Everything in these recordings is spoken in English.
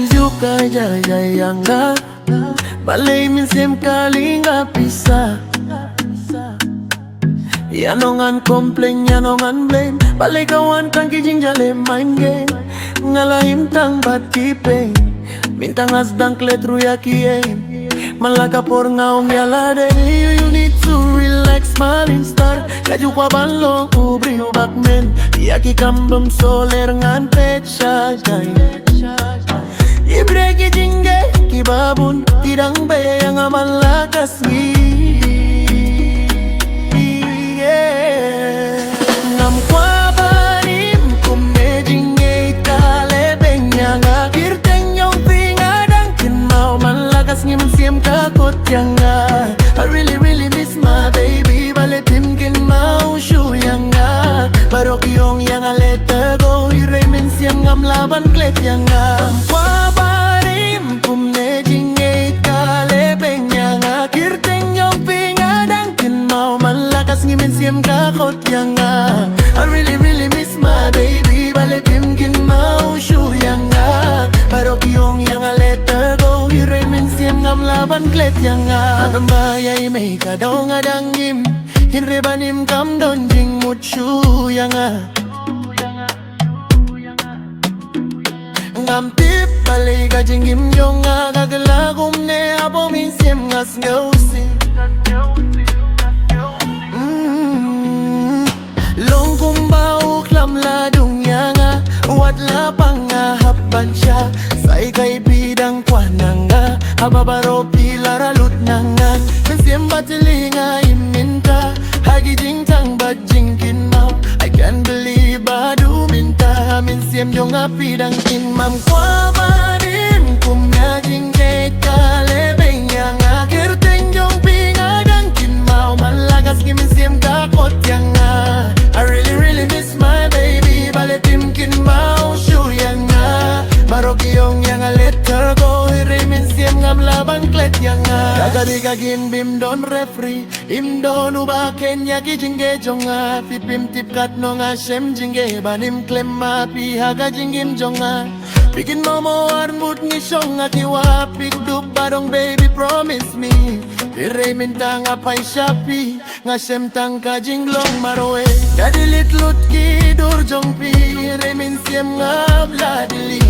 Juka jayanga balay min sem kalinga pisa. Yanongan complain, yanongan blame. Balay kawan tang kijing jale mind game. Ngalahim tang bad keeping. Mintang asdang klet ruya kiem. Malaka por ngaong yalade. You need to relax, smiling star. Kaju kwa balong ubri ubak men. Yaki kambam soler ngan pecha jay. Ibre kijingge kibabun. Tidang baye yang aman lakas Ngam kwa barim kumejing kale benyanga kirteng yung pingadang kinmau man lakas ngim siem kakot yanga. I really miss my baby baletim kinmau shu yanga. Barok yung yanga let her go iremin siem ngam laban klet yanga. Kwa barim kumejing kale benyanga kirteng yung pingadang kinmau man lakas ngim siem kakot yanga. I really miss my baby baletim kinmau shu yanga. Barok yung yanga let her go iremin siem ngam laban klet yanga. Agambayay may kadong adangim hinrebanim kam donjing mutshu yanga. Ngam tip balay kajingim yonga kagalagum ne abo min siem ngas ngausin. Long kumbau klam ladung yanga wat la pangahapan siya say kay bidang kwananga ababaro pilara lut nanga siem batilinga iminta hagijing tang bajing kinmau. I can't believe badu minta min siem jonga pidang kinmam kwa barin kumyaging kale benyanga kirteng jong pingadang kinmau malagas kimin siem kakot yanga. I really miss my baby baletim kinmau shu yanga. Barok yung yanga let her go iremin siem ngam laban klet yanga. Kagarigagin bim don refri im don ubaken yaki jingge jonga. Pipim tip kat no nga shem jingge banim klem mapi haga jingim jonga. Bikin momo armut ni shonga kiwa pik dup barong baby promise me. Iremin tang apay shapi nga shem tang kajinglong maroe. Kadilit lut ki dur jong pi iremin siem nga bladili.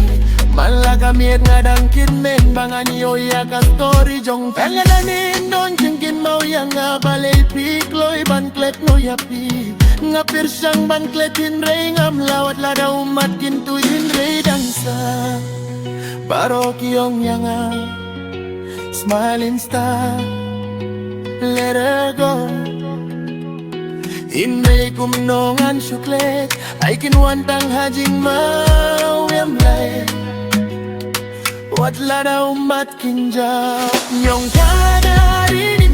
Malaga miet nga dang kinmen bangan yo ya ka story jong pangananin don jingkin mau yang nga balay pikloy banklet no yapi. Nga pirsang bankletin rey ngam lawat lada umat kintuyin rey dansa. Barok yung yanga smiling star let her go. Inday kumnongan syuklet ay kinwantang hajing mau yamlay. Wat lada umat kinjau nyong kada rini